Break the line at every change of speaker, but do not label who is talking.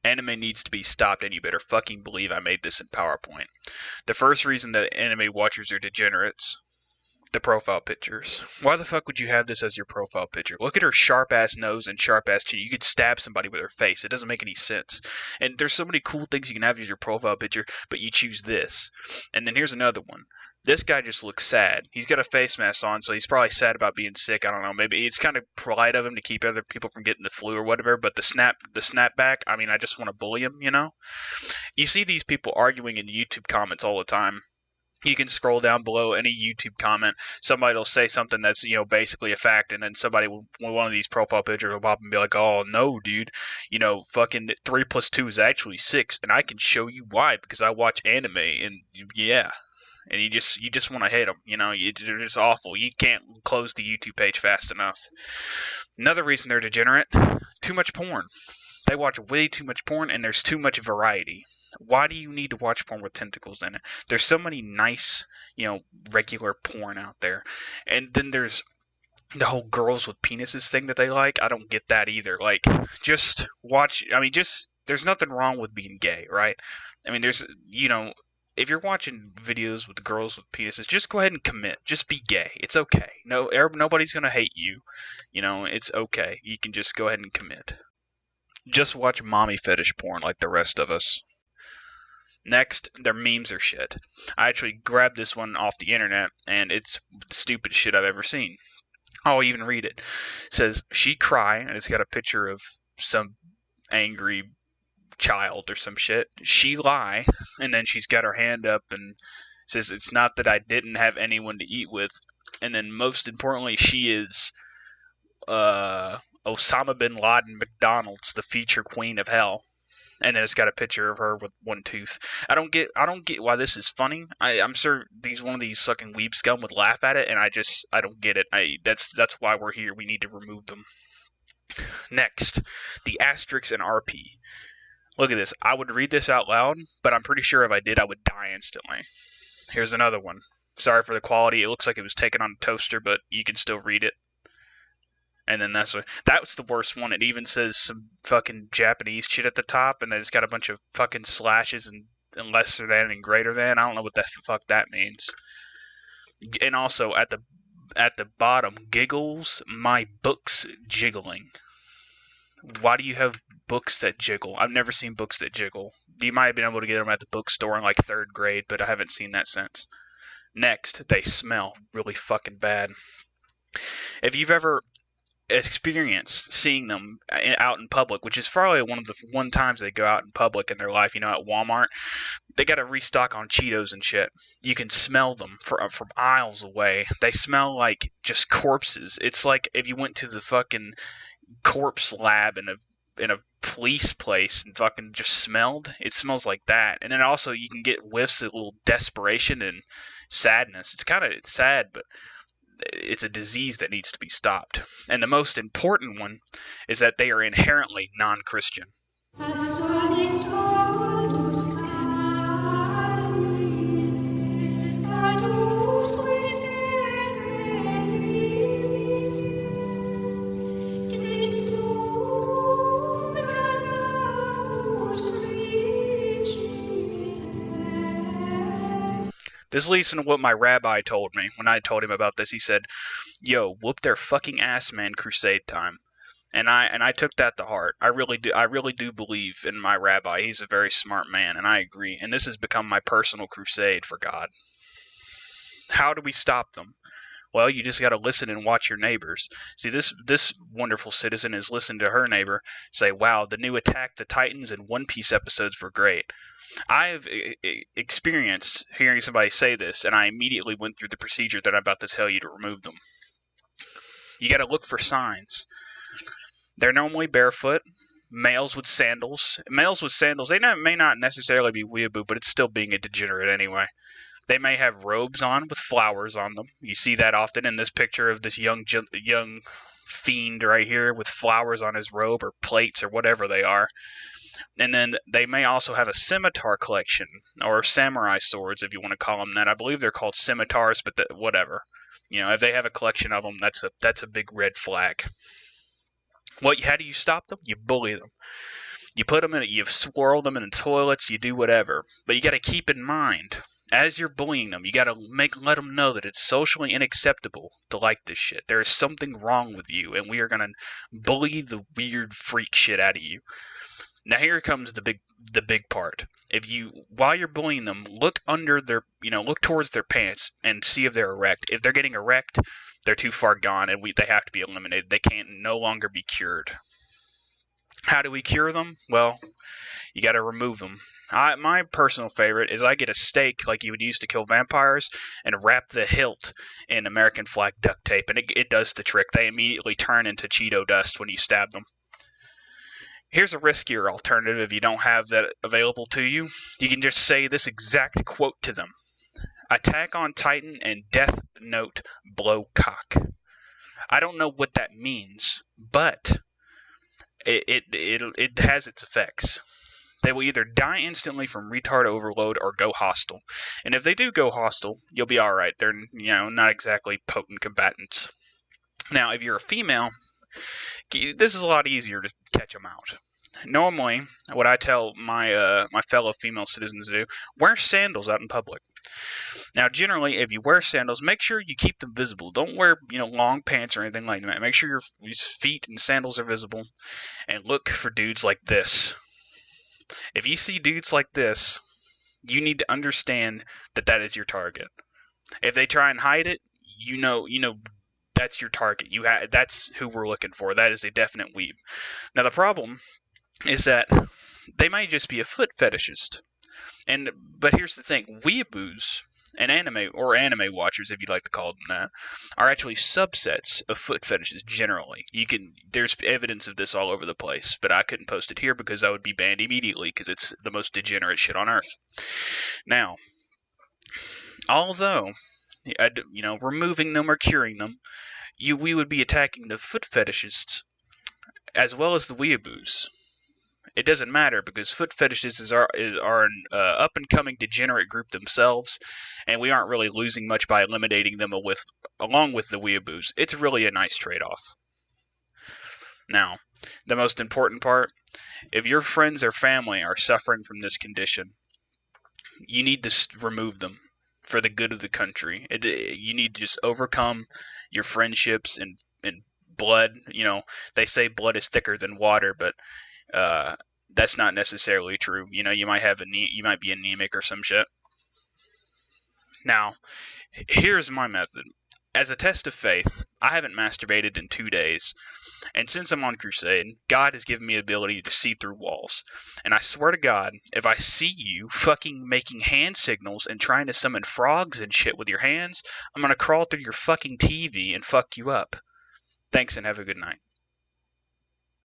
Anime needs to be stopped, and you better fucking believe I made this in PowerPoint. The first reason that anime watchers are degenerates: the profile pictures. Why the fuck would you have this as your profile picture? Look at her sharp ass nose and sharp ass chin. You could stab somebody with her face. It doesn't make any sense. And there's so many cool things you can have as your profile picture, but you choose this. And then here's another one. This guy just looks sad. He's got a face mask on, so he's probably sad about being sick. I don't know. Maybe it's kind of polite of him to keep other people from getting the flu or whatever. But the snapback. I mean, I just want to bully him. You know. You see these people arguing in YouTube comments all the time. You can scroll down below any YouTube comment. Somebody will say something that's, basically a fact, and then somebody will, one of these profile pictures will pop and be like, "Oh no, dude, fucking 3 plus 2 is actually 6, and I can show you why because I watch anime." And yeah, and you just want to hate them. They're just awful. You can't close the YouTube page fast enough. Another reason they're degenerate: too much porn. They watch way too much porn, and there's too much variety. Why do you need to watch porn with tentacles in it? There's so many nice, regular porn out there. And then there's the whole girls with penises thing that they like. I don't get that either. Like, just watch. I mean, there's nothing wrong with being gay, right? I mean, if you're watching videos with girls with penises, just go ahead and commit. Just be gay. It's okay. Nobody's going to hate you. It's okay. You can just go ahead and commit. Just watch mommy fetish porn like the rest of us. Next, their memes are shit. I actually grabbed this one off the internet, and it's the stupidest shit I've ever seen. I'll even read it. It says, "She cry," and it's got a picture of some angry child or some shit. "She lie," and then she's got her hand up and says, "It's not that I didn't have anyone to eat with." And then most importantly, she is Osama bin Laden McDonald's, the future queen of hell. And then it's got a picture of her with one tooth. I don't get why this is funny. I'm sure one of these fucking weeb scum would laugh at it, and I don't get it. That's why we're here. We need to remove them. Next, the asterisks and RP. Look at this. I would read this out loud, but I'm pretty sure if I did, I would die instantly. Here's another one. Sorry for the quality. It looks like it was taken on a toaster, but you can still read it. And then that was the worst one. It even says some fucking Japanese shit at the top, and then it's got a bunch of fucking slashes and lesser than and greater than. I don't know what the fuck that means. And also at the bottom, giggles, my books jiggling. Why do you have books that jiggle? I've never seen books that jiggle. You might have been able to get them at the bookstore in like 3rd grade, but I haven't seen that since. Next, they smell really fucking bad. If you've ever experienced seeing them out in public, which is probably one of the times they go out in public in their life, at Walmart, they got to restock on Cheetos and shit. You can smell them from aisles away. They smell like just corpses. It's like if you went to the fucking corpse lab in a police place and fucking just smelled. It smells like that. And then also you can get whiffs of a little desperation and sadness. It's sad, but it's a disease that needs to be stopped. And the most important one is that they are inherently non-Christian. This leads into what my rabbi told me when I told him about this. He said, "Yo, whoop their fucking ass, man, crusade time." And I took that to heart. I really do believe in my rabbi. He's a very smart man, and I agree. And this has become my personal crusade for God. How do we stop them? Well, you just got to listen and watch your neighbors. See, this wonderful citizen has listened to her neighbor say, "Wow, the new Attack the Titans and One Piece episodes were great." I have experienced hearing somebody say this, and I immediately went through the procedure that I'm about to tell you to remove them. You got to look for signs. They're normally barefoot. Males with sandals. They may not necessarily be weeaboo, but it's still being a degenerate anyway. They may have robes on with flowers on them. You see that often in this picture of this young fiend right here with flowers on his robe or plates or whatever they are. And then they may also have a scimitar collection or samurai swords, if you want to call them that. I believe they're called scimitars, but whatever. If they have a collection of them, that's a big red flag. How do you stop them? You bully them. You put them in, you swirl them in the toilets, you do whatever. But you got to keep in mind, as you're bullying them, you got to let them know that it's socially unacceptable to like this shit. There is something wrong with you, and we are gonna bully the weird freak shit out of you. Now here comes the big part. If you, while you're bullying them, look under their, look towards their pants and see if they're erect. If they're getting erect, they're too far gone, and they have to be eliminated. They can't no longer be cured. How do we cure them? Well, you got to remove them. My personal favorite is I get a stake like you would use to kill vampires and wrap the hilt in American flag duct tape, and it does the trick. They immediately turn into Cheeto dust when you stab them. Here's a riskier alternative if you don't have that available to you. You can just say this exact quote to them. Attack on Titan and Death Note blow cock. I don't know what that means, but it has its effects. They will either die instantly from retard overload or go hostile. And if they do go hostile, you'll be alright. They're, not exactly potent combatants. Now, if you're a female, this is a lot easier to catch them out. Normally, what I tell my fellow female citizens to do, wear sandals out in public. Now, generally, if you wear sandals, make sure you keep them visible. Don't wear, long pants or anything like that. Make sure your feet and sandals are visible. And look for dudes like this. If you see dudes like this, you need to understand that is your target. If they try and hide it, that's your target. That's who we're looking for. That is a definite weeb. Now, the problem is that they might just be a foot fetishist. But here's the thing, weeaboos and anime watchers, if you'd like to call them that, are actually subsets of foot fetishes generally. There's evidence of this all over the place, but I couldn't post it here because I would be banned immediately because it's the most degenerate shit on earth. Now, although, removing them or curing them, we would be attacking the foot fetishists as well as the weeaboos. It doesn't matter because foot fetishists are an up-and-coming degenerate group themselves, and we aren't really losing much by eliminating them along with the weeaboos. It's really a nice trade-off. Now, the most important part, if your friends or family are suffering from this condition, you need to remove them for the good of the country. You need to just overcome your friendships and blood. They say blood is thicker than water, but that's not necessarily true. You might be anemic or some shit. Now, here's my method. As a test of faith, I haven't masturbated in 2 days. And since I'm on crusade, God has given me the ability to see through walls. And I swear to God, if I see you fucking making hand signals and trying to summon frogs and shit with your hands, I'm gonna crawl through your fucking TV and fuck you up. Thanks and have a good night.